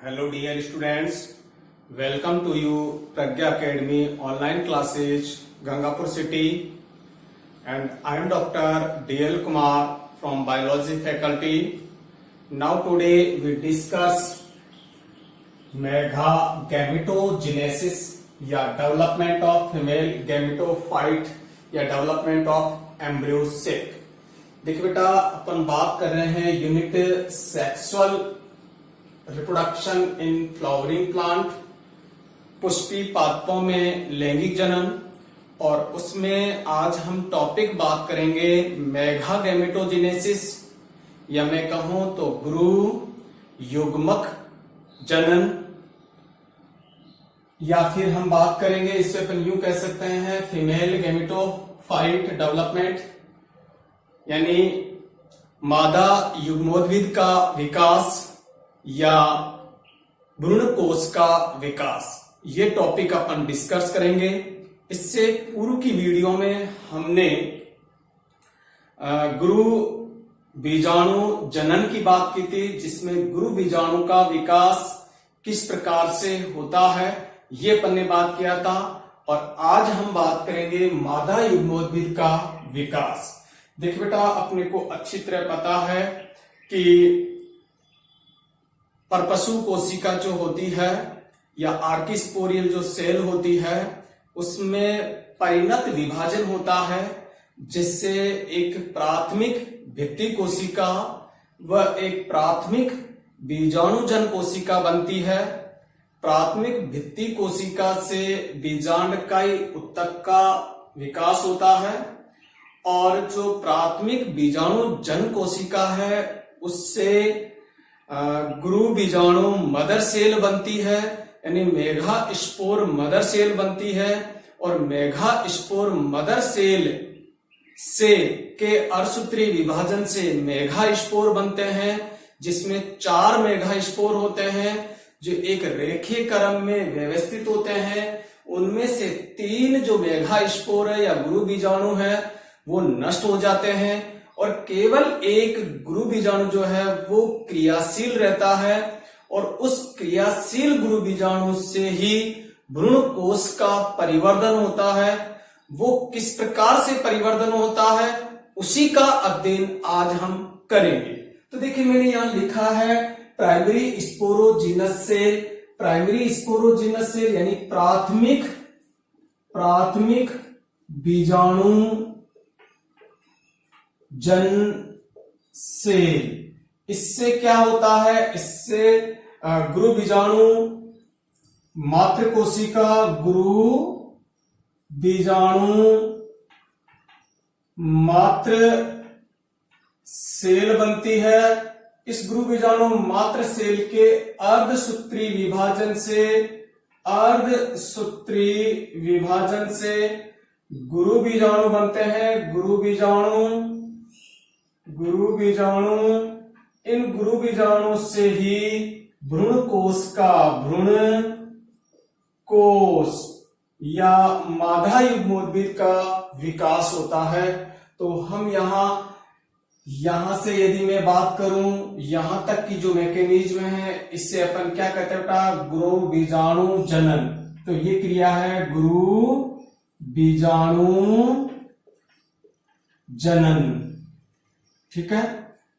Hello dear students, welcome to you Pragya Academy online classes Gangapur city, and I am Dr. DL Kumar from biology faculty. Now today we discuss gametogenesis या development of female gametophyte या development of embryo sac. देखिए बेटा, अपन बात कर रहे हैं unit sexual reproduction in flowering plant, Pushpi पादपों में लैंगिक जन्म, और उसमें आज हम टॉपिक बात करेंगे मेगा गैमेटोजेनेसिस या मैं कहूं तो गुरु युग्मक जनन, या फिर हम बात करेंगे, इससे अपन यूं कह सकते हैं फीमेल गैमेटोफाइट डेवलपमेंट, यानी मादा युग्मोद्भिद का विकास या भ्रूण कोश का विकास। ये टॉपिक अपन डिस्कस करेंगे। इससे पूर्व की वीडियो में हमने गुरु बीजाणु जनन की बात की थी, जिसमें गुरु बीजाणु का विकास किस प्रकार से होता है ये अपन ने बात किया था। और आज हम बात करेंगे मादा युग्मोद्भिद का विकास। देखिए बेटा, अपने को अच्छी तरह पता है कि परपसु कोशिका जो होती है या आर्किस्पोरियल जो सेल होती है, उसमें परिणत विभाजन होता है, जिससे एक प्राथमिक भित्ति कोशिका व एक प्राथमिक बीजाणुजन कोशिका बनती है। प्राथमिक भित्ति कोशिका से बीजांडकाई उत्तक का विकास होता है, और जो प्राथमिक बीजाणुजन कोशिका है उससे गुरु बीजाणु मदर सेल बनती है, यानी मेगा स्पोर मदर सेल बनती है। और मेगा स्पोर मदर सेल से के अर्धसूत्री विभाजन से मेगा स्पोर बनते हैं, जिसमें 4 मेगा स्पोर होते हैं जो एक रेखीय क्रम में व्यवस्थित होते हैं। उनमें से 3 जो मेगा स्पोर है या गुरु बीजाणु है वो नष्ट हो जाते हैं, और केवल एक गुरु बीजाणु जो है वो क्रियाशील रहता है। और उस क्रियाशील गुरु बीजाणु से ही भ्रूण कोश का परिवर्धन होता है। वो किस प्रकार से परिवर्धन होता है उसी का अध्ययन आज हम करेंगे। तो देखिए, मैंने यहां लिखा है primary sporogenous cell. Primary sporogenous cell यानी प्राथमिक बीजाणु जन सेल। इससे क्या होता है, इससे गुरु बीजाणु मातृ कोशिका गुरु बीजाणु मातृ सेल बनती है। इस गुरु बीजाणु मातृ सेल के अर्धसूत्री विभाजन से गुरु बीजाणु बनते हैं। गुरु बीजाणु इन गुरु बीजाणु से ही भ्रूण कोश या मादा युग्मोद्भिद का विकास होता है। तो हम यहां से यदि मैं बात करूं, यहां तक की जो मैकेनिज्म है, इससे अपन क्या कहते हैं बेटा, गुरु बीजाणु जनन। तो ये क्रिया है गुरु बीजाणु जनन, ठीक है।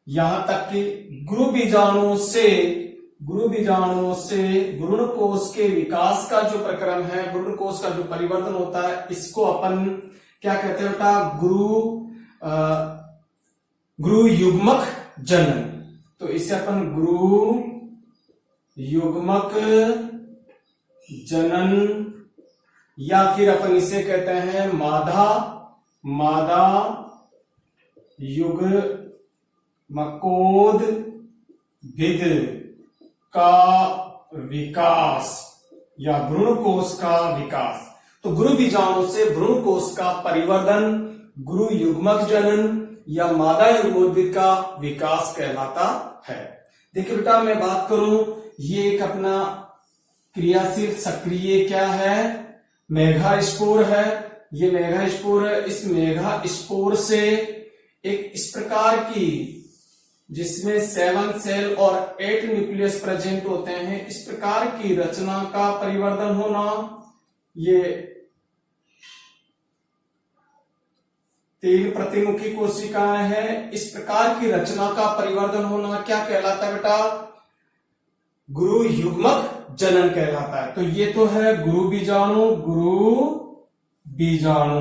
यहां तक कि गुरु बीजाणु से भ्रूण कोश के विकास का जो प्रक्रम है, भ्रूण कोश का जो परिवर्तन होता है, इसको अपन क्या कहते हैं बेटा, गुरु युग्मक जनन। तो इसे अपन गुरु युग्मक जनन, या फिर अपन इसे कहते हैं मादा युग्मकोद्भिद का विकास या भ्रूण कोश का विकास। तो गुरु बीजाणु से भ्रूण कोश का परिवर्धन गुरु युग्मक जनन या मादा युग्मोद्भिद का विकास कहलाता है। देखिए बेटा, मैं बात करूं, ये एक अपना क्रियाशील सक्रिय क्या है, मेगा स्पोर है। ये मेगा स्पोर है। इस मेगा स्पोर से एक इस प्रकार की जिसमें 7 सेल और 8 न्यूक्लियस प्रेजेंट होते हैं। इस प्रकार की रचना का परिवर्तन होना, ये 3 प्रतिमुखी कोशिकाएं हैं। इस प्रकार की रचना का परिवर्तन होना क्या कहलाता है बेटा? गुरु युग्मक जनन कहलाता है। तो ये तो है गुरु बीजाणु, गुरु बीजाणु।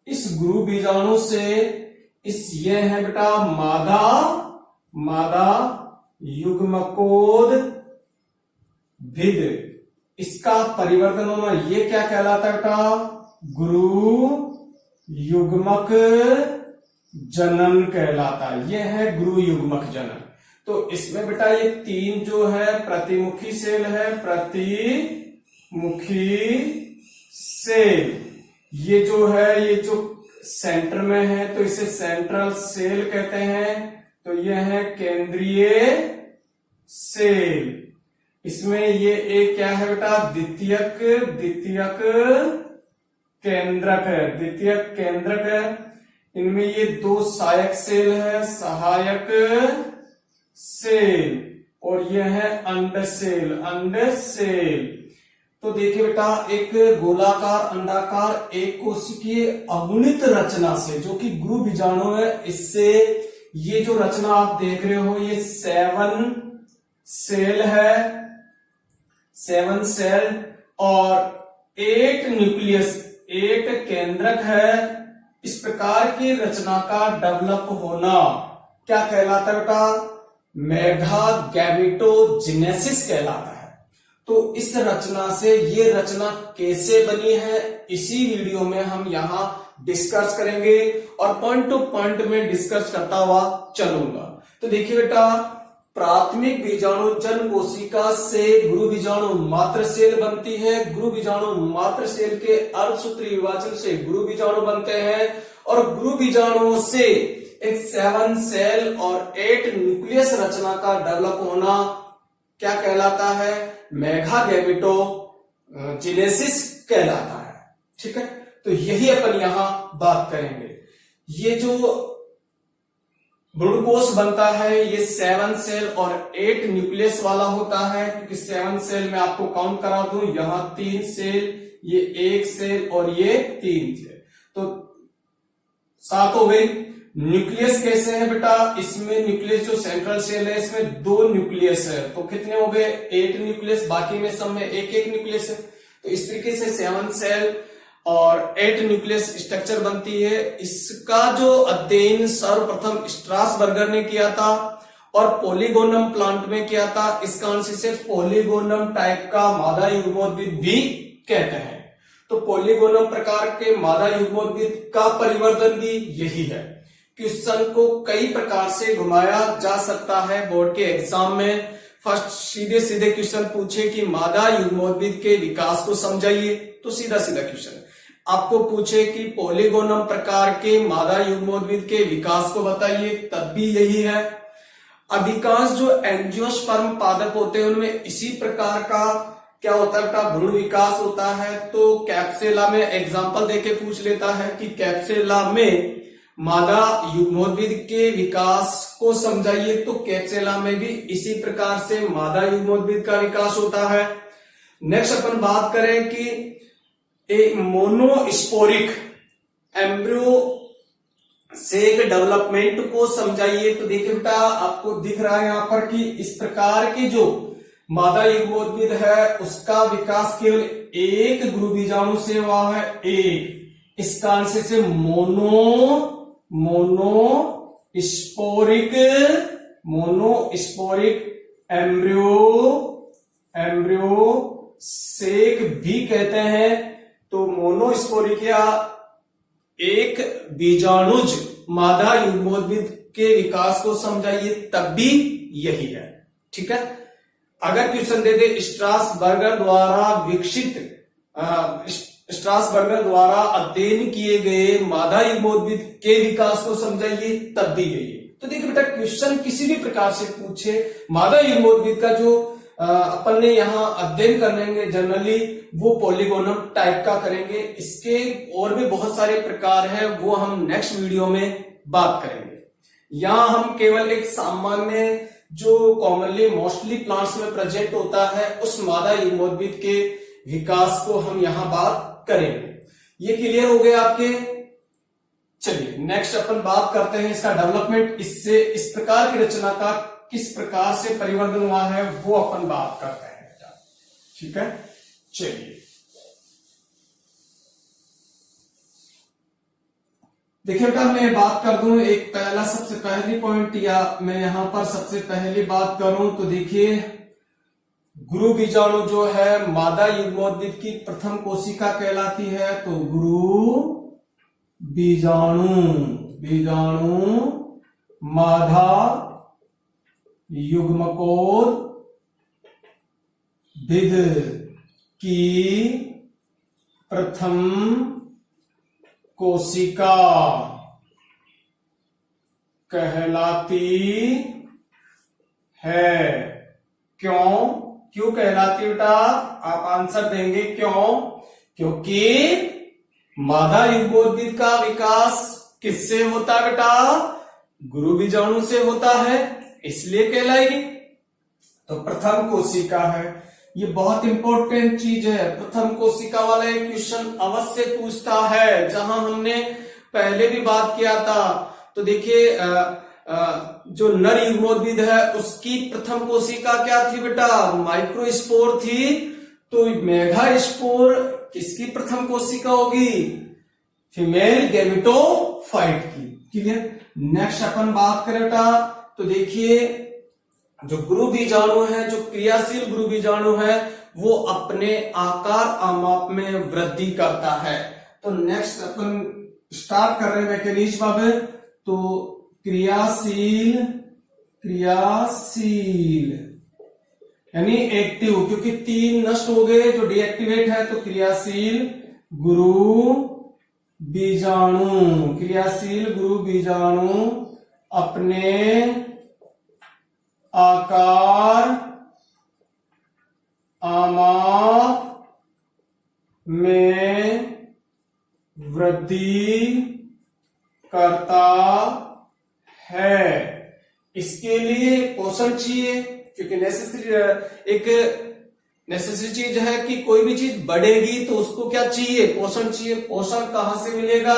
इस गुरु बीजाणु से ये है बेटा मादा युग्मकोद भिद, इसका परिवर्तन होना ये क्या कहलाता है बेटा? गुरु युग्मक जनन कहलाता है। ये है गुरु युग्मक जनन। तो इसमें बेटा ये 3 जो है प्रतिमुखी सेल है, प्रतिमुखी सेल। ये जो है, ये जो सेंटर में है तो इसे सेंट्रल सेल कहते हैं। तो ये है केंद्रीय सेल। इसमें ये एक क्या है बेटा? द्वितीयक केंद्रक है, द्वितीयक केंद्रक है। इनमें ये 2 सहायक सेल है, सहायक सेल, और ये है अंड सेल। तो देखिए बेटा, एक गोलाकार अंडाकार एक कोशिकीय अगुणित रचना से, जो कि गुरु बीजाणु है, इससे ये जो रचना आप देख रहे हो ये 7 सेल है, 7 सेल और 8 न्यूक्लियस, 8 केंद्रक है। इस प्रकार की रचना का डेवलप होना क्या कहलाता है बेटा? मेगागैमेटोजेनेसिस कहलाता है। तो इस रचना से ये रचना कैसे बनी है, इसी वीडियो में हम यहां डिस्कस करेंगे और पॉइंट टू पॉइंट में डिस्कस करता हुआ चलूंगा। तो देखिए बेटा, प्राथमिक बीजाणु जन कोशिका से गुरु बीजाणु मात्र सेल बनती है। गुरु बीजाणु मात्र सेल के अर्धसूत्री विभाजन से गुरु बीजाणु बनते हैं और गुरु बीजाणुओं से एक 7 सेल और 8 न्यूक्लियस रचना का डेवलप होना क्या कहलाता है? मेगागैमेटोजेनेसिस कहलाता है। ठीक है, तो यही अपन यहां बात करेंगे। ये जो भ्रूणकोश बनता है ये 7 सेल और 8 न्यूक्लियस वाला होता है, क्योंकि 7 सेल में आपको काउंट करा दूं, यहां 3 सेल, ये 1 सेल और ये 3 सेल, तो 7 हो गई। न्यूक्लियस कैसे है बेटा? इसमें न्यूक्लियस जो सेंट्रल सेल है इसमें 2 न्यूक्लियस है, तो कितने हो गए? 8 न्यूक्लियस, बाकी में सब में 1-1 न्यूक्लियस है। तो इस तरीके से 7 सेल और 8 न्यूक्लियस स्ट्रक्चर बनती है। इसका जो अध्ययन सर्वप्रथम स्ट्रासबर्गर ने किया था और पॉलीगोनम प्लांट में किया था। इसका आंसर सिर्फ पॉलीगोनम टाइप का मादा युग्मोद्भिद भी कहते हैं। तो पॉलीगोनम प्रकार के मादा युग्मोद्भिद का परिवर्तन भी यही है। क्वेश्चन को कई प्रकार से घुमाया जा सकता है बोर्ड के एग्जाम में। फर्स्ट सीधे सीधे क्वेश्चन पूछे कि मादा युग्मोद्भिद के विकास को समझाइए, तो सीधा सीधा क्वेश्चन। आपको पूछे कि पॉलीगोनम प्रकार के मादा युग्मोद्भिद के विकास को बताइए, तब भी यही है। अधिकांश जो एंजियोस्पर्म पादप होते हैं उनमें इसी प्रकार का क्या होता है? भ्रूण विकास होता है। तो कैप्सुला में एग्जाम्पल देके पूछ लेता है कि कैप्सुला में मादा युग्मोद्भिद के विकास को समझाइए, तो कैप्सुला में भी इसी प्रकार से मादा युग्मोद्भिद का विकास होता है। नेक्स्ट अपन बात करें कि एक मोनोस्पोरिक एम्ब्रियो सेक डेवलपमेंट को समझाइए। तो देखिए बेटा, आपको दिख रहा है यहां पर कि इस प्रकार की जो मादा युग्मोद्भिद है उसका विकास केवल एक गुरु बीजाणु से हुआ है, एक। इसका आंसर से मोनोस्पोरिक एम्ब्रियो सेक भी कहते हैं। तो मोनोस्पोरिक या एक बीजाणुज मादा युग्मोद्भिद के विकास को समझाइए, तब भी यही है। ठीक है, अगर क्वेश्चन दे दे स्ट्रासबर्गर द्वारा अध्ययन किए गए मादा युग्मोद्भिद के विकास को समझाइए, तब भी यही है। तो देखिए बेटा, क्वेश्चन किसी भी प्रकार से पूछे, मादा युग्मोद्भिद का जो अपन ने यहाँ अध्ययन करेंगे जनरली वो पॉलीगोनम टाइप का करेंगे। इसके और भी बहुत सारे प्रकार हैं, वो हम नेक्स्ट वीडियो में बात करेंगे। यहां हम केवल एक सामान्य जो कॉमनली मोस्टली प्लांट्स में प्रेजेंट होता है उस मादा युग्मोद्भिद के विकास को हम यहां बात करेंगे। ये क्लियर हो गया आपके। चलिए नेक्स्ट अपन बात करते हैं इसका डेवलपमेंट, इससे इस प्रकार की रचना का किस प्रकार से परिवर्तन हुआ है वो अपन बात करते हैं बेटा, ठीक है। चलिए देखिए बेटा, मैं बात कर दूं एक पहला सबसे पहली पॉइंट, या मैं यहां पर सबसे पहली बात करूं तो देखिए गुरु बीजाणु जो है मादा युग्मोद्भिद की प्रथम कोशिका कहलाती है। तो गुरु बीजाणु मादा युग्मकोद्भिद की प्रथम कोशिका कहलाती है। क्यों कहलाती बेटा? आप आंसर देंगे क्यों? क्योंकि मादा युग्मोद्भिद का विकास किससे होता है बेटा? गुरु बीजाणु से होता है, इसलिए कहलाएगी। तो प्रथम कोशिका है, ये बहुत इंपॉर्टेंट चीज है। प्रथम कोशिका वाला एक क्वेश्चन अवश्य पूछता है, जहां हमने पहले भी बात किया था। तो देखिए जो नर युग्मोद्भिद है उसकी प्रथम कोशिका क्या थी बेटा? माइक्रोस्पोर थी। तो मेगास्पोर किसकी प्रथम कोशिका होगी? फीमेल गैमेटोफाइट की। क्लियर। नेक्स्ट अपन बात करें बेटा, तो देखिए जो गुरु बीजाणु है, जो क्रियाशील गुरु बीजाणु है, वो अपने आकार आमाप में वृद्धि करता है। तो नेक्स्ट अपन स्टार्ट कर रहे हैं मैकेनिज्म अब। तो क्रियाशील यानी एक्टिव, क्योंकि 3 नष्ट हो गए जो डीएक्टिवेट है। तो क्रियाशील गुरु बीजाणु अपने आकार आमाप में वृद्धि करता है। इसके लिए पोषण चाहिए, क्योंकि नेसेसरी चीज है कि कोई भी चीज बढ़ेगी तो उसको क्या चाहिए? पोषण चाहिए। पोषण कहां से मिलेगा?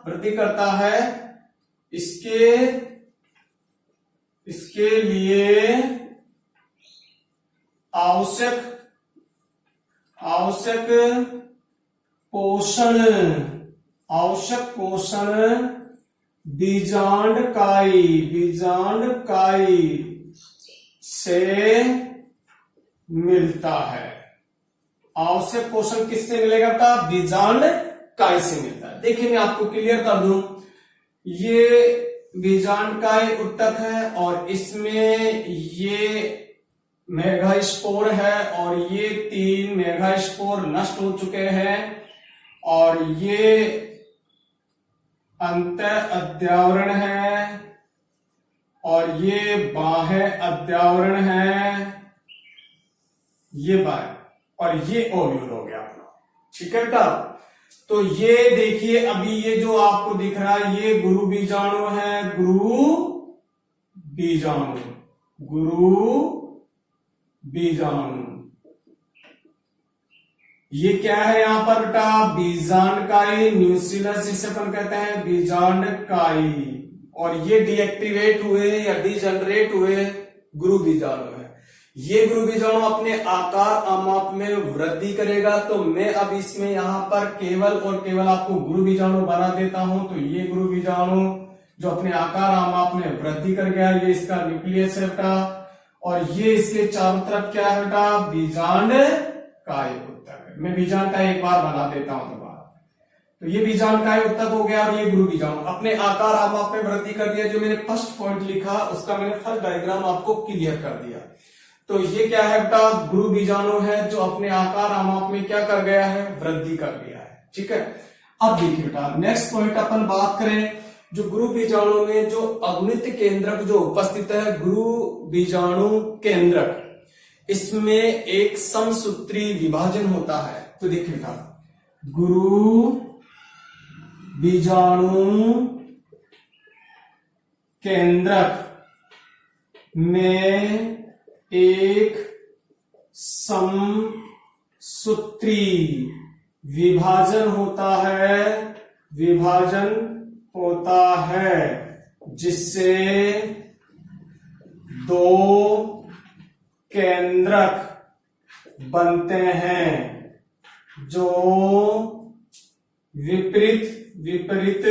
वृद्धि करता है। इसके लिए आवश्यक पोषण बीजांडकाई से मिलता है। आवश्यक पोषण किससे मिलेगा बेटा? बीजांडकाई से मिलता है। देखिए मैं आपको क्लियर कर दूं, ये बीजांडकाई उत्तक है और इसमें ये मेगास्पोर है और ये 3 मेगास्पोर नष्ट हो चुके हैं और ये अंत अध्यावरण है और ये बाह्य अध्यावरण है, ये बाह्य, और ये ओव्यूल हो गया अपना। ठीक है बेटा। तो ये देखिए अभी ये जो आपको दिख रहा है ये गुरु बीजाणु है। गुरु बीजाणु ये क्या है यहां पर बेटा? बीजांडकाई न्यूक्लियस जिसे अपन कहते हैं बीजांडकाई, और ये डीएक्टिवेट हुए या डीजनरेट हुए गुरु बीजाणु है। ये गुरु बीजाणु अपने आकार आमाप में वृद्धि करेगा। तो मैं अब इसमें यहां पर केवल और केवल आपको गुरु बीजाणु बना देता हूं। तो ये गुरु बीजाणु जो अपने आकार आमाप में वृद्धि कर गया, ये इसका न्यूक्लियस है बेटा, और ये इसके चारों तरफ क्या है बेटा? बीजांडकाई उत्तक है। मैं बीजांडकाई एक बार बना देता हूं दोबारा। तो ये बीजांडकाई उत्तक हो गया और ये गुरु बीजाणु अपने आकार आमाप में वृद्धि कर दिया। जो मैंने फर्स्ट पॉइंट लिखा उसका मैंने फर्स्ट डायग्राम आपको क्लियर कर दिया। तो ये क्या है बेटा? गुरु बीजाणु है जो अपने आकार आमाप में क्या कर गया है? वृद्धि कर दिया है। ठीक है। अब देखिए बेटा नेक्स्ट पॉइंट अपन बात करें, जो गुरु बीजाणु में जो अवनित केंद्रक जो उपस्थित है, गुरु बीजाणु केंद्रक, इसमें एक समसूत्री विभाजन होता है। तो देखिए बेटा गुरु बीजाणु केंद्रक में एक समसूत्री विभाजन होता है जिससे दो केंद्रक बनते हैं जो विपरीत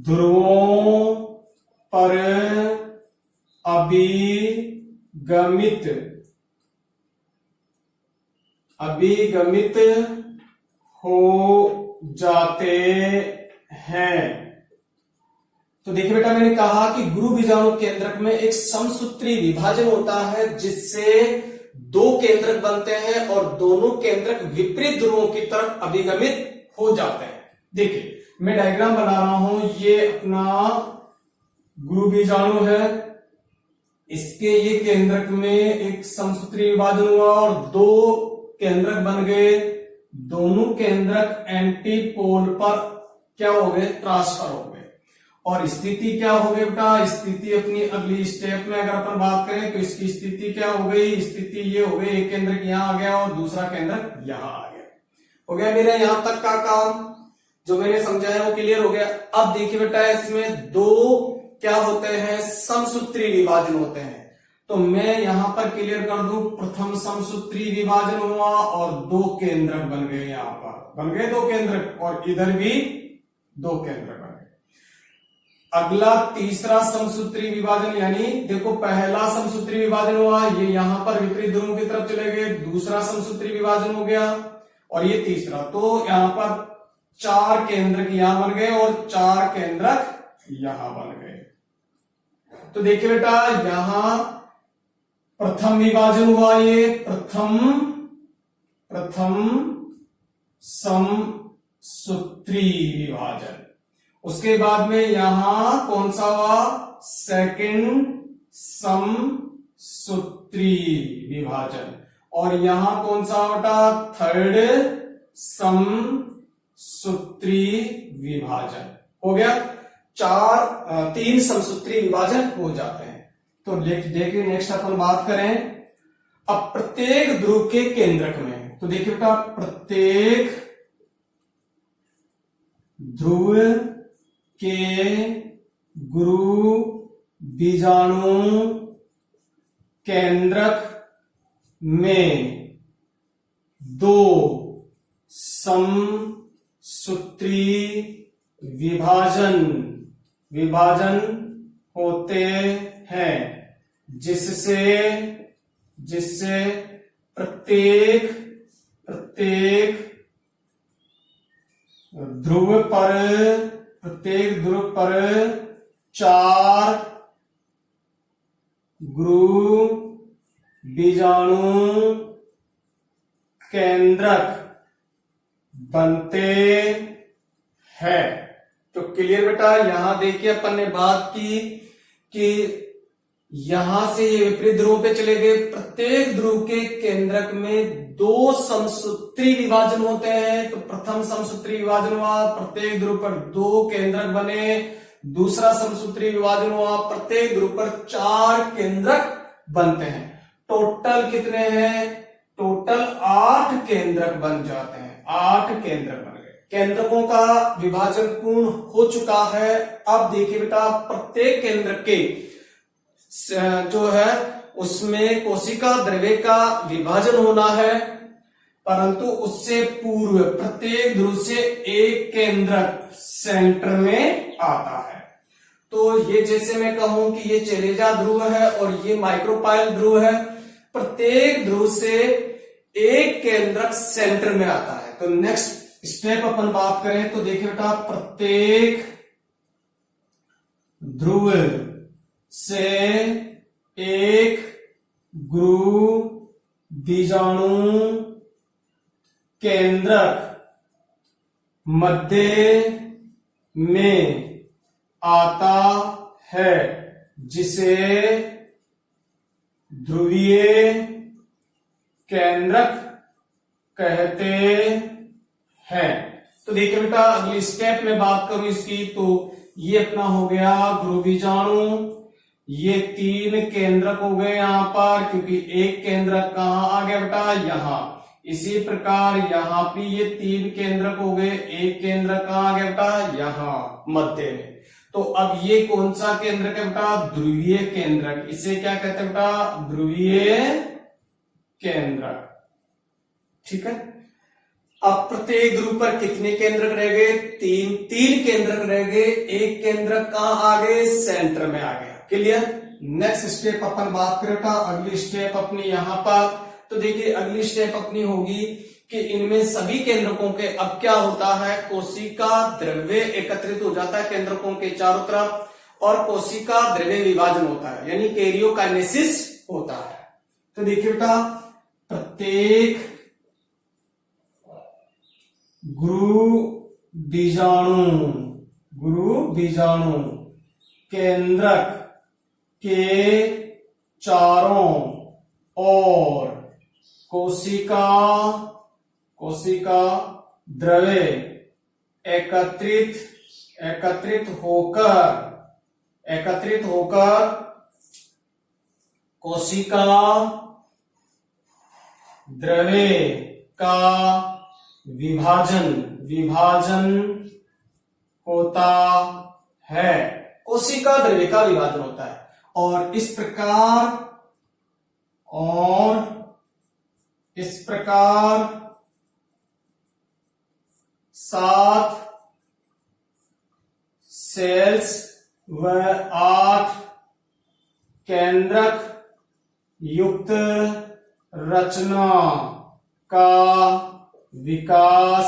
ध्रुवों पर अभिगमित हो जाते हैं। तो देखिए बेटा, मैंने कहा कि गुरु बीजाणु केंद्रक में एक समसूत्री विभाजन होता है जिससे दो केंद्रक बनते हैं और दोनों केंद्रक विपरीत ध्रुवों की तरफ अभिगमित हो जाते हैं। देखिए मैं डायग्राम बना रहा हूं, ये अपना गुरु बीजाणु है, इसके ये केंद्रक में एक समसूत्री विभाजन हुआ और दो केंद्रक बन गए। दोनों केंद्रक एंटीपोल पर क्या हो गए, ट्रांसफर हो गए। और स्थिति क्या हो गई बेटा, स्थिति अपनी अगली स्टेप में अगर अपन बात करें तो इसकी स्थिति क्या हो गई, स्थिति ये हो गई, एक केंद्रक यहां आ गया और दूसरा केंद्रक यहां आ गया। हो गया मेरे यहां तक का काम, जो मैंने समझाया वो क्लियर हो गया। अब देखिए बेटा, इसमें दो क्या होते हैं, समसूत्री विभाजन होते हैं। तो मैं यहां पर क्लियर कर दूं, प्रथम समसूत्री विभाजन हुआ और दो केंद्रक बन गए, यहां पर बन गए दो केंद्रक और इधर भी दो केंद्रक बन गए। अगला तीसरा समसूत्री विभाजन, यानी देखो पहला समसूत्री विभाजन हुआ, ये यहां पर विपरीत ध्रुवों की तरफ चले गए, दूसरा समसूत्री विभाजन हो गया और ये तीसरा। तो यहां पर चार केंद्रक यहां बन गए और चार केंद्रक यहां बन गए। तो देखिए बेटा, यहां प्रथम विभाजन हुआ, ये प्रथम समसूत्री विभाजन। उसके बाद में यहां कौन सा हुआ, सेकंड समसूत्री विभाजन। और यहां कौन सा बेटा, थर्ड समसूत्री विभाजन। हो गया, तीन समसूत्री विभाजन हो जाते हैं। तो देखिए नेक्स्ट अपन बात करें अब प्रत्येक ध्रुव के केंद्रक में। तो देखिए बेटा, प्रत्येक ध्रुव के गुरु बीजाणु केंद्रक में दो समसूत्री विभाजन होते हैं जिससे प्रत्येक ध्रुव पर चार गुरु बीजाणु केंद्रक बनते हैं। तो क्लियर बेटा, यहां देखिए अपन ने बात की कि यहां से ये विपरीत ध्रुव पे चले गए, प्रत्येक ध्रुव के केंद्रक में दो समसूत्री विभाजन होते हैं। तो प्रथम समसूत्री विभाजन हुआ, प्रत्येक ध्रुव पर दो केंद्रक बने। दूसरा समसूत्री विभाजन हुआ, प्रत्येक ध्रुव पर चार केंद्रक बनते हैं। टोटल कितने हैं, टोटल 8 केंद्रक बन जाते हैं, 8 केंद्रक बन गए। केंद्रकों का विभाजन पूर्ण हो चुका है। अब देखिए बेटा, प्रत्येक केंद्रक के जो है उसमें कोशिका द्रव्य का विभाजन होना है, परंतु उससे पूर्व प्रत्येक ध्रुव से एक केंद्रक सेंटर में आता है। तो ये जैसे मैं कहूं कि ये चेलेजा ध्रुव है और ये माइक्रोपाइल ध्रुव है, प्रत्येक ध्रुव से एक केंद्रक सेंटर में आता है। तो नेक्स्ट स्टेप अपन बात करें तो देखिए बेटा, प्रत्येक ध्रुव से एक गुरु बीजाणु केंद्रक मध्य में आता है जिसे ध्रुवीय केंद्रक कहते हैं। तो देखिए बेटा अगली स्टेप में बात करूं इसकी, तो ये अपना हो गया गुरु बीजाणु। ये 3 केंद्रक हो गए यहां पर, क्योंकि एक केंद्रक कहां आ गया बेटा, यहां। इसी प्रकार यहां भी ये 3 केंद्रक हो गए, एक केंद्रक कहां आ गया बेटा, यहां मध्य में। तो अब ये कौन सा केंद्रक है बेटा, ध्रुवीय केंद्रक। इसे क्या कहते हैं बेटा, ध्रुवीय केंद्रक। ठीक है। अब प्रत्येक ध्रुव पर कितने केंद्रक रह गए, 3 केंद्रक रह गए। एक केंद्रक कहां आ गए, सेंटर में आ गया। क्लियर। नेक्स्ट स्टेप अपन बात करें बेटा, अगली स्टेप अपनी यहां पर, तो देखिए अगली स्टेप अपनी होगी कि इनमें सभी केंद्रकों के अब क्या होता है, कोशिका द्रव्य एकत्रित हो जाता है केंद्रकों के चारों तरफ, और कोशिका द्रव्य विभाजन होता है, यानी कैरियोकाइनेसिस होता है। तो देखिए बेटा प्रत्येक गुरु बीजाणु केंद्रक के चारों ओर कोशिका द्रव्य एकत्रित होकर कोशिका द्रव्य का विभाजन होता है। कोशिका द्रव्य का विभाजन होता है, और इस प्रकार 7 सेल्स व 8 केंद्रक युक्त रचना का विकास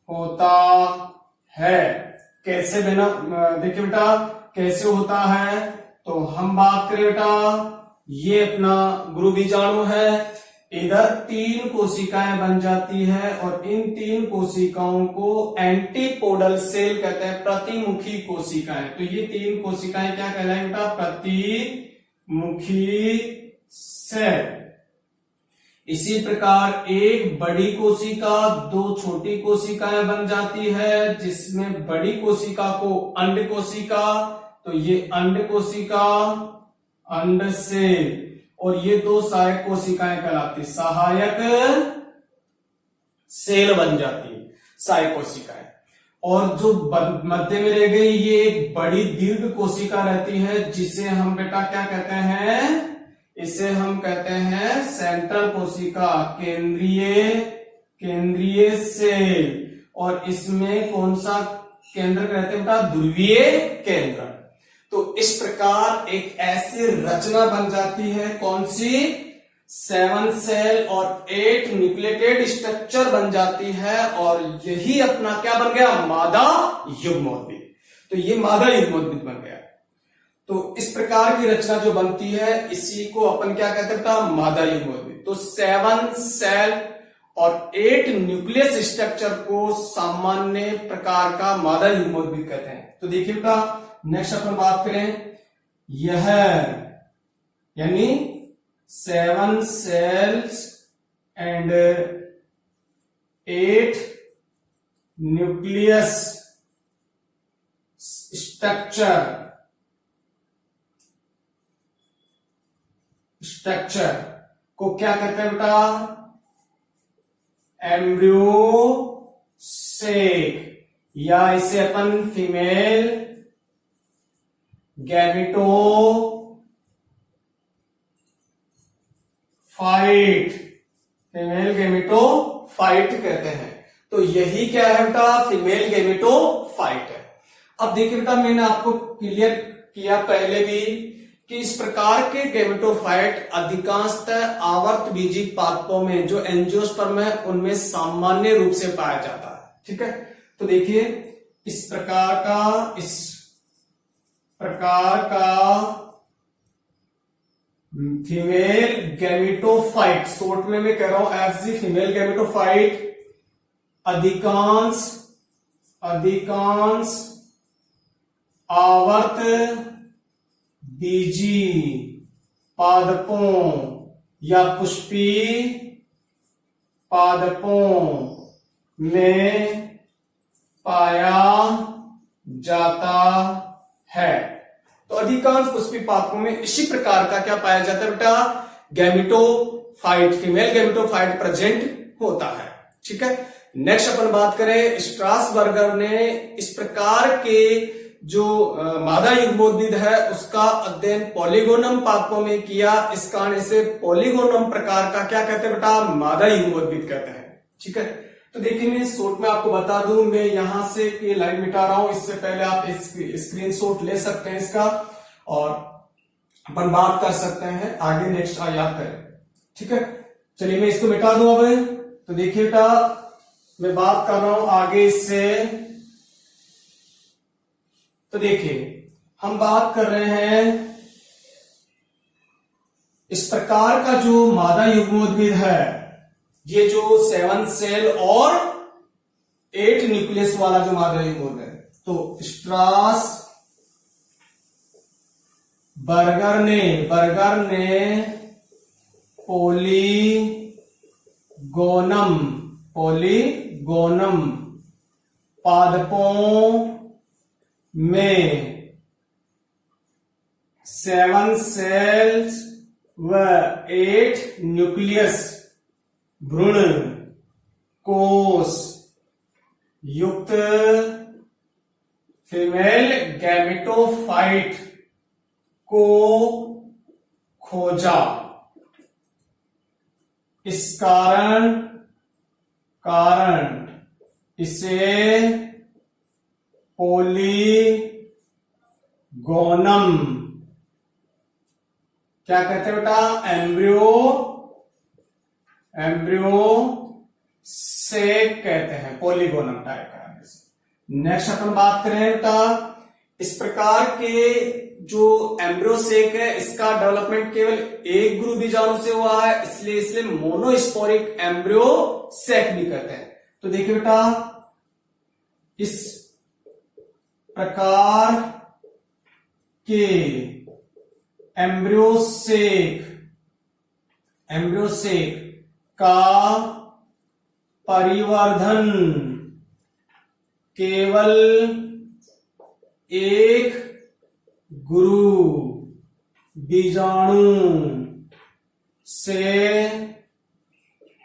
होता है। कैसे बिना, देखिए बेटा कैसे होता है, तो हम बात करें बेटा, ये अपना गुरु बीजाणु है, इधर 3 कोशिकाएं बन जाती है, और इन 3 कोशिकाओं को एंटीपोडल सेल कहते हैं, प्रतिमुखी कोशिकाएं। तो ये 3 कोशिकाएं क्या कहलाएंगी बेटा, प्रतिमुखी सेल। इसी प्रकार एक बड़ी कोशिका 2 छोटी कोशिकाएं बन जाती है, जिसमें बड़ी कोशिका को अंड कोशिका, तो ये अंड कोशिका, अंड सेल, और ये 2 सहायक कोशिकाएं कहलाती, सहायक सेल बन जाती है, सहायक कोशिकाएं। और जो मध्य में रह गई ये एक बड़ी दीर्घ कोशिका रहती है, जिसे हम बेटा क्या कहते हैं, इसे हम कहते हैं सेंट्रल कोशिका, केंद्रीय सेल। और इसमें कौन सा केंद्र रहते हैं बेटा, ध्रुवीय केंद्र। तो इस प्रकार एक ऐसी रचना बन जाती है, कौन सी, 7 सेल और 8 न्यूक्लिएटेड स्ट्रक्चर बन जाती है, और यही अपना क्या बन गया, मादा युग्मोद्भिद। तो ये मादा युग्मोद्भिद बन गया। तो इस प्रकार की रचना जो बनती है, इसी को अपन क्या कहते हैं, मादा युग्मोद्भिद। तो 7 सेल और 8 न्यूक्लियस स्ट्रक्चर को सामान्य प्रकार का मादा युग्मोद्भिद कहते हैं। तो देखिए बेटा नेक्स्ट अपन बात करें, यह यानी 7 सेल्स एंड 8 न्यूक्लियस स्ट्रक्चर को क्या कहते हैं बेटा, एम्ब्रियो सेक, या इसे अपन फीमेल गैमेटोफाइट कहते हैं। तो यही क्या है बेटा, फीमेल गैमेटोफाइट है। अब देखिए बेटा मैंने आपको क्लियर किया पहले भी कि इस प्रकार के गैमेटोफाइट अधिकांशतः आवर्त बीजी पादपों में जो एंजियोस्पर्म है उनमें सामान्य रूप से पाया जाता है। ठीक है। तो देखिए इस प्रकार का फीमेल गैमेटोफाइट, शॉर्ट में मैं कह रहा हूं एफजी, फीमेल गैमेटोफाइट अधिकांश आवर्त बीजी पादपों या पुष्पी पादपों में पाया जाता है। तो अधिकांश पुष्पी पादपों में इसी प्रकार का क्या पाया जाता है बेटा, गैमेटोफाइट, फीमेल गैमेटोफाइट प्रेजेंट होता है। ठीक है, नेक्स्ट अपन बात करें, स्ट्रासबर्गर ने इस प्रकार के जो मादा युग्मोद्भिद है उसका अध्ययन पॉलीगोनम पादपों में किया। इस कारण से पॉलीगोनम प्रकार का क्या कहते हैं बेटा, मादा युग्मोद्भिद कहते हैं। ठीक है, तो देखिए मैं शॉर्ट में आपको बता दूं, मैं यहां से ये लाइन मिटा रहा हूं, इससे पहले आप स्क्रीनशॉट ले सकते हैं इसका और अपन बात कर सकते हैं आगे, नेक्स्ट याद करें। ठीक है, चलिए मैं इसको मिटा दूं अब। तो देखिए बेटा मैं बात कर रहा हूं आगे इससे। तो देखिए हम बात कर रहे हैं इस प्रकार का जो मादा युग्मोद्भिद है, ये जो 7 सेल और 8 न्यूक्लियस वाला जो मादा युग्मोद्भिद है, तो स्ट्रास बर्गर ने पॉलीगोनम पादपों में 7 सेल्स व 8 न्यूक्लियस भ्रूण कोश युक्त फीमेल गैमेटोफाइट को खोजा। इस कारण इसे पॉलीगोनम क्या कहते हैं बेटा, एम्ब्रियो सेक कहते हैं, पॉलीगोनम टाइप का। नेक्स्ट अपन बात करें बेटा, इस प्रकार के जो एम्ब्रियो सेक है इसका डेवलपमेंट केवल एक गुरु बीजाणु से हुआ है, इसलिए मोनोस्पोरिक एम्ब्रियो सेक भी कहते हैं। तो देखिए बेटा इस प्रकार के एम्ब्रियो सेक का परिवर्धन केवल एक गुरु बीजाणु से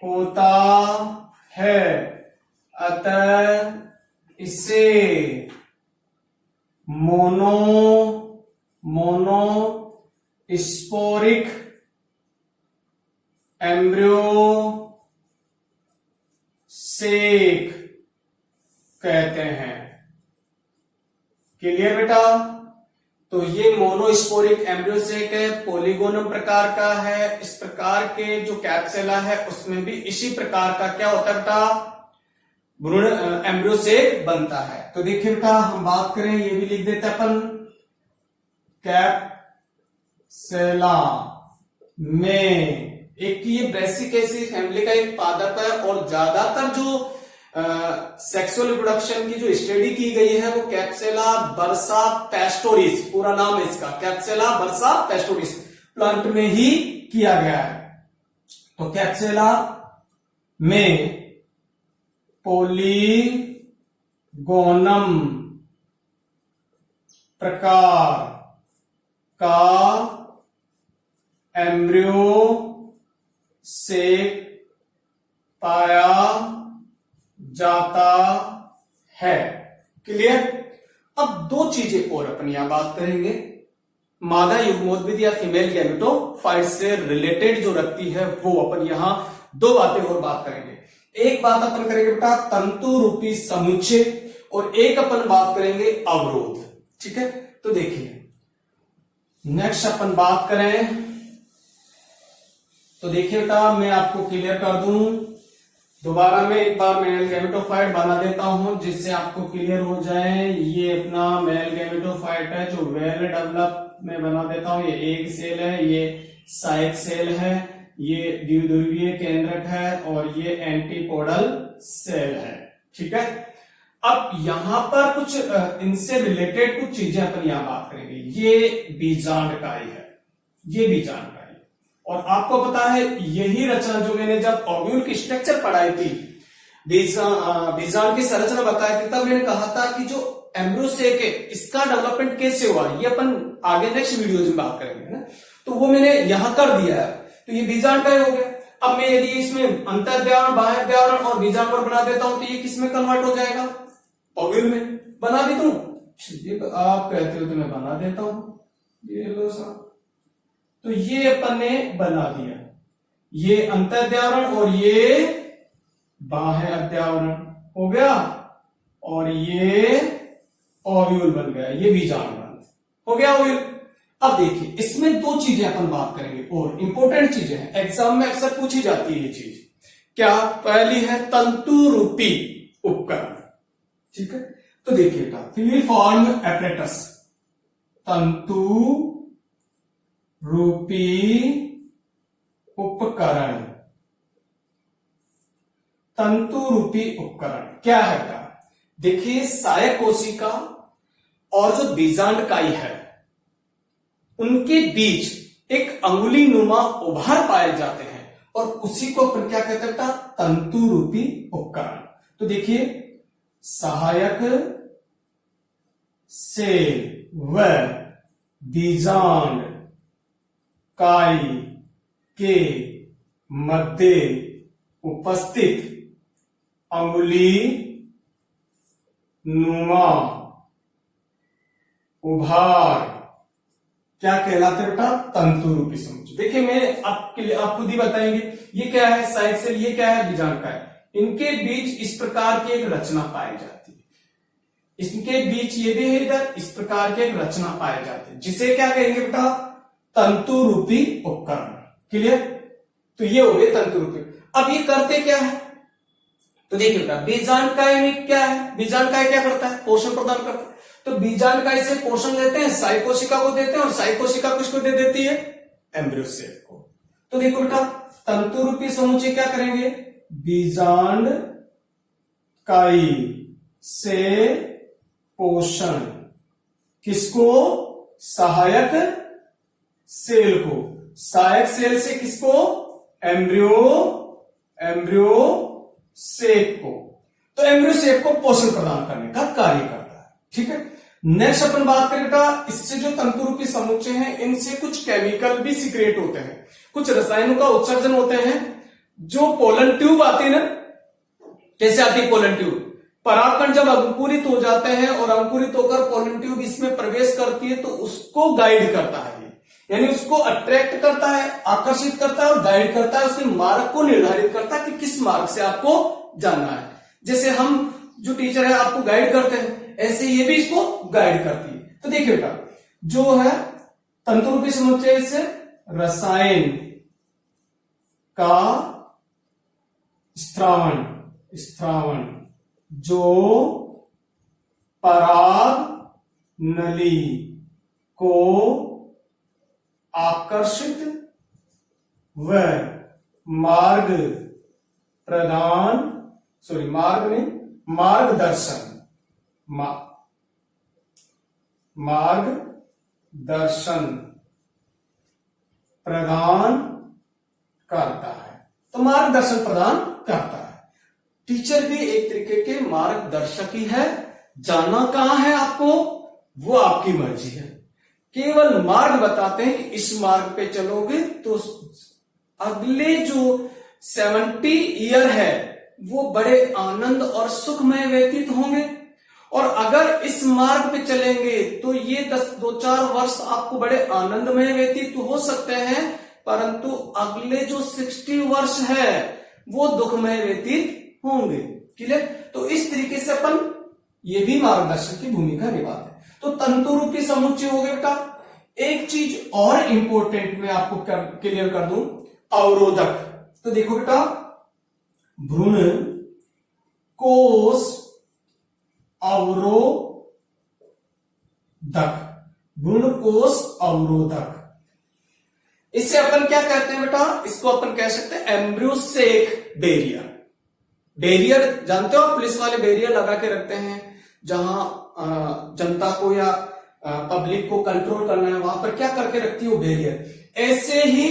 होता है, अतः इसे मोनोस्पोरिक एम्ब्रियो सेक कहते हैं। क्लियर बेटा, तो ये मोनोस्पोरिक एम्ब्रियो सेक है, पॉलीगोनम प्रकार का है। इस प्रकार के जो कैप्सुला है उसमें भी इसी प्रकार का क्या होता है बेटा, भ्रूण एम्ब्रियो सेक बनता है। तो देखिए बेटा हम बात करें, ये भी लिख देते अपन, कैप्सुला में एक ये ब्रेसिकेसी फैमिली का एक पादप है और ज्यादातर जो सेक्सुअल रिप्रोडक्शन की जो स्टडी की गई है वो कैप्सुला बर्सा पेस्टोरिस, पूरा नाम है इसका, कैप्सुला बर्सा पेस्टोरिस प्लांट में ही किया गया है। तो कैप्सुला में पॉलीगोनम प्रकार का एम्ब्रियो सेक पाया जाता है। क्लियर। अब दो चीजें और अपन यहां बात करेंगे, मादा युग्मोद्भिद या फीमेल गैमेटोफाइट से रिलेटेड जो रखती है वो अपन यहां दो बातें और बात करेंगे। एक बात अपन करेंगे बेटा तंतु रूपी समुच्चय और एक अपन बात करेंगे अवरोध। ठीक है, तो देखिए नेक्स्ट अपन बात करें तो देखिए बेटा मैं आपको क्लियर कर दूं, दोबारा मैं एक बार मेल गैमेटोफाइट बना देता हूं जिससे आपको क्लियर हो जाए। ये अपना मेल गैमेटोफाइट है जो वेल डेवलप में बना देता हूं। ये एक सेल है, ये सहायक सेल है, ये द्विध्रुवीय केंद्रक है और ये एंटीपोडल सेल है। ठीक है, अब यहां पर कुछ इनसे रिलेटेड कुछ चीजें अपन यहां बात करेंगे। ये बीजांडकारी है, ये बीजांडकारी, और आपको पता है यही रचना जो मैंने जब ओव्यूल की स्ट्रक्चर पढ़ाई थी बीजांड की संरचना बताई थी, तब मैंने कहा था कि जो एम्ब्रियो सेक है इसका डेवलपमेंट कैसे हुआ, ये अपन आगे नेक्स्ट वीडियो में बात करेंगे ना। तो वो मैंने यहां कर दिया है, तो ये बीजांड का हो गया। अब मैं यदि इसमें अंतःद्वारण, बाह्यद्वारण और बीजांड बना देता हूं तो ये किस में कन्वर्ट हो जाएगा, ओव्यूल में। बना भी दूं, आप कहते हो तो मैं बना देता हूं, ये लो साहब। तो ये अपन ने बना दिया, ये अंतःद्वारण और ये बाह्य अध्यावरण हो गया, और ये ओव्यूल बन गया, ये बीजांड हो गया ओव्यूल। अब देखिए इसमें दो चीजें अपन बात करेंगे और इंपॉर्टेंट चीजें हैं, एग्जाम में अक्सर पूछी जाती है ये चीज। क्या? पहली है तंतु रूपी उपकरण, ठीक है। तो देखिए बेटा, फिलीफॉर्म एपरेटस, तंतु रूपी उपकरण, तंतु रूपी उपकरण क्या है बेटा? देखिए सहायक कोशिका और जो बीजांडकाई है उनके बीच एक अंगुली नुमा उभार पाए जाते हैं, और उसी को अपन क्या कहते हैं बेटा? तंतु रूपी उपकरण। तो देखिए सहायक सेल व बीजांड काई के मध्य उपस्थित अंगुली नुमा उभार क्या कहलाते हैं बेटा? तंतु रूपी समुच्चय। देखिए मैं आपके लिए, आप खुद ही बताएंगे ये क्या है सहायक सेल, ये क्या है बीजांडकाई। इनके बीच इस प्रकार की एक रचना पाई जाती है, इसके बीच ये भी है इधर, इस प्रकार की एक रचना पाई जाती है, जिसे क्या कहेंगे बेटा? तंतु रूपी उपकरण। क्लियर? तो ये हो गए तंतु रूपी। अब ये करते क्या है? तो देखिए बेटा बीजांडकाई में क्या है, बीजांडकाई क्या करता है? पोषण प्रदान करता है। तो बीजांडकाई से पोषण लेते हैं, सहायक कोशिका को देते हैं, और सहायक कोशिका किसको दे देती है? एम्ब्रियो सेल को। तो देखो बेटा तंतु रूपी समुच्चय क्या करेंगे? बीजांडकाई से पोषण किसको? सहायक सेल को। सहायक सेल से किसको? एम्ब्रियो सेक को। तो एम्ब्रियो सेक को पोषण प्रदान करने का कार्य करता है, ठीक है। नेक्स्ट अपन बात करें बेटा, इससे जो तंतु रूपी समुच्चय हैं इनसे कुछ केमिकल भी सीक्रेट होते हैं, कुछ रसायनों का उत्सर्जन होते हैं। जो पोलन ट्यूब आती है ना, कैसे आती है पोलन ट्यूब? परागकण जब अंकुरित हो जाते हैं और अंकुरित होकर पोलन ट्यूब इसमें प्रवेश करती है तो उसको गाइड करता है, यानी उसको अट्रैक्ट करता है, आकर्षित करता है और गाइड करता है, उसके मार्ग को निर्धारित करता है कि किस मार्ग से आपको जाना है। जैसे हम जो टीचर है आपको गाइड करते हैं, ऐसे ये भी इसको गाइड करती है। तो देखिए बेटा जो है तंतु रूपी समुच्चय से रसायन का स्त्रावण जो पराग नली को आकर्षित व मार्गदर्शन प्रदान करता है। तो मार्गदर्शन प्रदान करता है। टीचर भी एक तरीके के मार्गदर्शक ही है। जाना कहां है आपको, वो आपकी मर्जी है। केवल मार्ग बताते हैं कि इस मार्ग पे चलोगे तो अगले जो 70 ईयर है वो बड़े आनंद और सुखमय व्यतीत होंगे, और अगर इस मार्ग पे चलेंगे तो ये 2-4 वर्ष आपको बड़े आनंदमय व्यतीत हो सकते हैं, परंतु अगले जो 60 वर्ष है वो दुखमय व्यतीत होंगे। क्लियर? तो इस तरीके से अपन ये भी मार्गदर्शक की भूमिका निभाते हैं। तो तंतु रूपी समुच्चय हो गया बेटा। एक चीज और इंपॉर्टेंट मैं आपको क्लियर कर दूं, अवरोधक। तो देखो बेटा भ्रूण कोश अवरोधक, इसे अपन क्या कहते हैं बेटा? इसको अपन कह सकते हैं एम्ब्रियो सेक बैरियर। बैरियर जानते हो, पुलिस वाले बैरियर लगा के रखते हैं जहां जनता को या पब्लिक को कंट्रोल करना है, वहां पर क्या करके रखती है वो बैरियर। ऐसे ही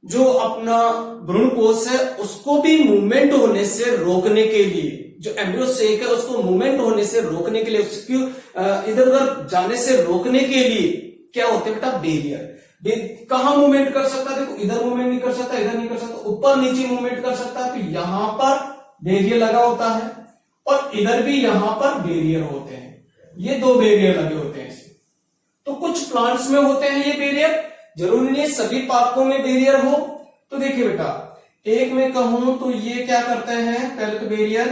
जो अपना भ्रूण कोश है उसको भी मूवमेंट होने से रोकने के लिए, जो एम्ब्रियो सेक है उसको मूवमेंट होने से रोकने के लिए, उसकी इधर उधर जाने से रोकने के लिए क्या होते हैं बेटा, बैरियर। कहां मूवमेंट कर सकता है, देखो इधर मूवमेंट नहीं कर सकता, इधर नहीं कर सकता, ऊपर नीचे मूवमेंट कर सकता है, तो यहां पर बैरियर लगा होता है और इधर भी यहां पर बैरियर होते हैं, ये दो बैरियर लगे होते हैं इसमें। तो कुछ प्लांट्स में होते हैं ये बैरियर, जरूरी नहीं सभी पादपों में बैरियर हो। तो देखिए बेटा, एक में कहूं तो ये क्या करते हैं, पहले तो बैरियर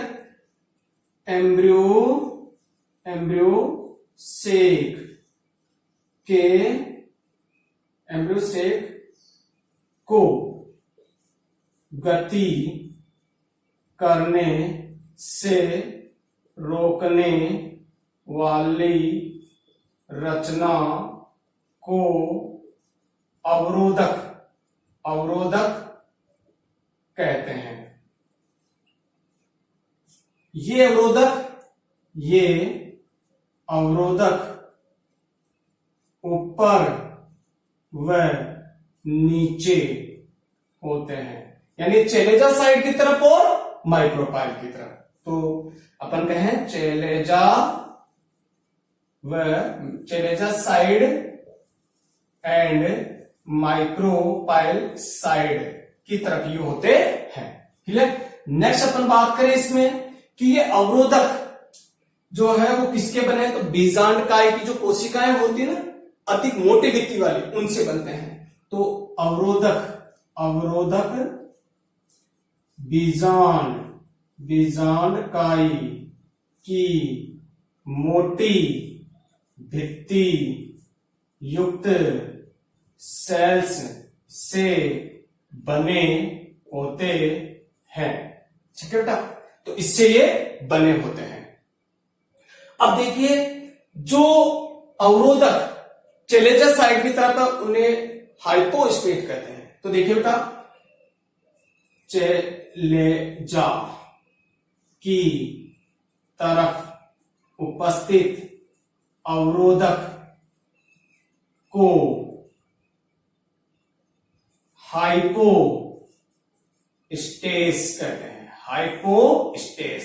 एम्ब्रियो सेक को गति करने से रोकने वाली रचना को अवरोधक कहते हैं। ये अवरोधक ऊपर व नीचे होते हैं, यानी चेलेजा साइड की तरफ और माइक्रोपाइल की तरफ। तो अपन कहें चेलेजा साइड एंड माइक्रोपाइल साइड की तरफ ये होते हैं। क्लियर। नेक्स्ट अपन बात करें इसमें कि ये अवरोधक जो है वो किसके बने हैं, तो बीजांडकाय की जो कोशिकाएं होती है ना, अधिक मोटी भित्ति वाली, उनसे बनते हैं। तो अवरोधक बीजांडकाय की मोटी भित्ति युक्त सेल्स से बने होते हैं। ठीक है बेटा, तो इससे ये बने होते हैं। अब देखिए, जो अवरोधक चेलेजा साइड की तरफ उन्हें हाइपोस्टेट कहते हैं। तो देखिए बेटा, चेलेजा की तरफ उपस्थित अवरोधक को हाइपोस्टेस कहते हैं। हाइपोस्टेस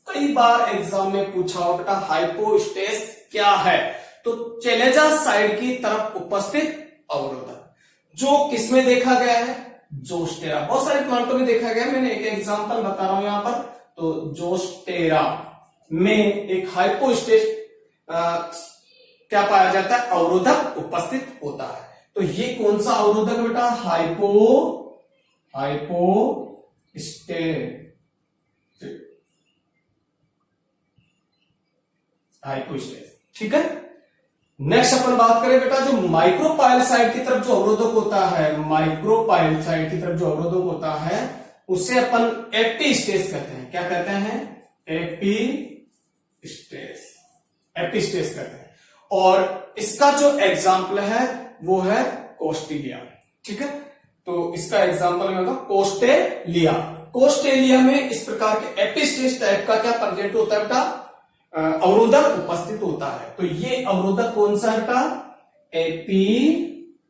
कई बार एग्जाम में पूछा हो बेटा, हाइपोस्टेस क्या है, तो चेलेजा साइड की तरफ उपस्थित अवरोधक, जो किसमें देखा गया है, जोस्टेरा। बहुत सारे प्लांटों में देखा गया है, मैंने एक एग्जांपल बता रहा हूं यहां पर। तो जोस्टेरा में एक हाइपोस्टेस क्या पाया जाता है, अवरोधक उपस्थित होता है। तो ये कौन सा अवरोधक बेटा, हाइपोस्टेस। ठीक है। नेक्स्ट अपन बात करें बेटा, जो माइक्रोपाइल साइड की तरफ जो अवरोधक होता है, माइक्रोपाइल साइड की तरफ जो अवरोधक होता है उसे अपन एपिस्टेस कहते हैं। क्या कहते हैं, एपिस्टेस कहते हैं। और इसका जो एग्जाम्पल है वो है कोस्टेलिया। ठीक है, तो इसका एग्जाम्पल में होगा कोस्टेलिया। कोस्टेलिया में इस प्रकार के एपिस्टेस टाइप का क्या प्रेजेंट होता है बेटा, अवरोधक उपस्थित होता है। तो ये अवरोधक कौन सा बेटा, एपिस्टेस,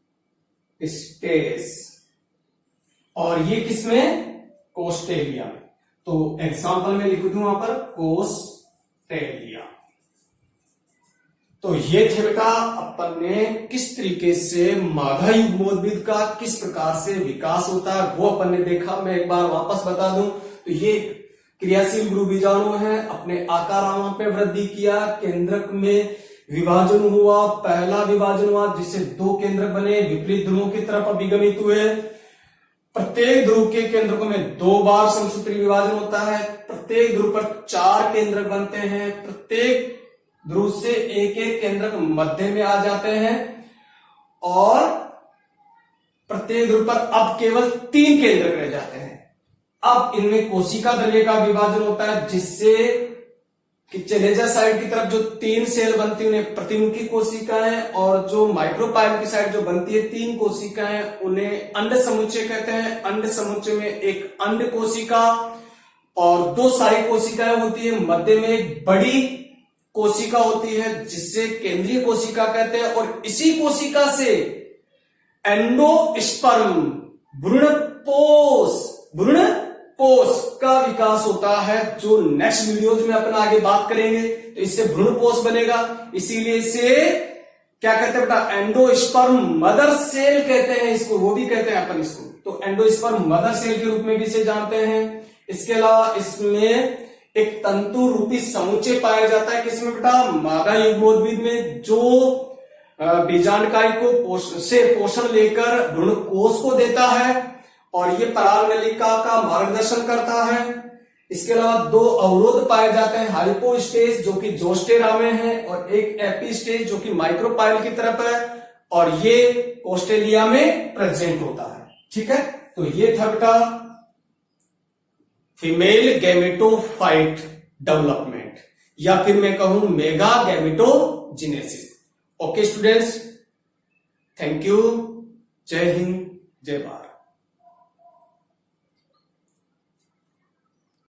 और ये किसमें, कोस्टेलिया में। तो एग्जाम्पल में लिख दूं वहां पर कोस्टेलिया। तो ये थे बेटा अपन ने किस तरीके से मादा युग्मोद्भिद का किस प्रकार से विकास होता है वो अपन ने देखा। मैं एक बार वापस बता दूं, तो ये क्रियाशील भ्रूण बीजाणु है, अपने आकार पे वृद्धि किया, केंद्रक में विभाजन हुआ, पहला विभाजन हुआ जिससे दो केंद्रक बने, विपरीत ध्रुवों की तरफ अभिगमित हुए। प्रत्येक ध्रुव के केंद्रकों में 2 बार समसूत्री विभाजन होता है, प्रत्येक ध्रुव पर 4 केंद्रक बनते हैं, प्रत्येक ध्रुव से एक केंद्रक मध्य में आ जाते हैं, और प्रत्येक ध्रुव पर अब केवल 3 केंद्रक रह जाते हैं। अब इनमें कोशिका द्रव्य का विभाजन होता है, जिससे कि चेलेजा साइड की तरफ जो 3 सेल बनती है उन्हें प्रतिमुखी कोशिकाएं, और जो माइक्रोपाइल की साइड जो बनती है 3 कोशिकाएं उन्हें अंड समुच्चय कहते हैं। अंड समुच्चय में एक अंड कोशिका और 2 सारी कोशिकाएं होती है, मध्य में एक बड़ी कोशिका होती है जिससे केंद्रीय कोशिका कहते हैं, और इसी कोशिका से एंडोस्पर्म भ्रूणपोष का विकास होता है, जो नेक्स्ट वीडियोज में अपन आगे बात करेंगे। तो इससे भ्रूणपोष बनेगा, इसीलिए इसे क्या कहते हैं बेटा, एंडोस्पर्म मदर सेल कहते हैं इसको, वो भी कहते हैं अपन इसको। तो एंडोस्पर्म मदर सेल के रूप में भी इसे जानते हैं। इसके अलावा इसमें एक तंतु रूपी समुच्चय पाया जाता है, किसमें बेटा, मादा युग्मोद्भिद में, जो बीजांडकारी को पोषण लेकर भ्रूणकोष को देता है और ये परागनलिका का मार्गदर्शन करता है। इसके अलावा दो अवरोध पाए जाते हैं, हाइपोस्टेज जो कि जोस्टेरा में है और एक एपिस्टेज जो कि माइक्रोपाइल की तरफ है, और ये कोस्टेलिया में प्रेजेंट होता है। ठीक है, तो ये था बेटा फीमेल गैमेटोफाइट डेवलपमेंट, या फिर मैं कहूं mega gametogenesis. Okay students, thank you. जय हिंद, जय भारत।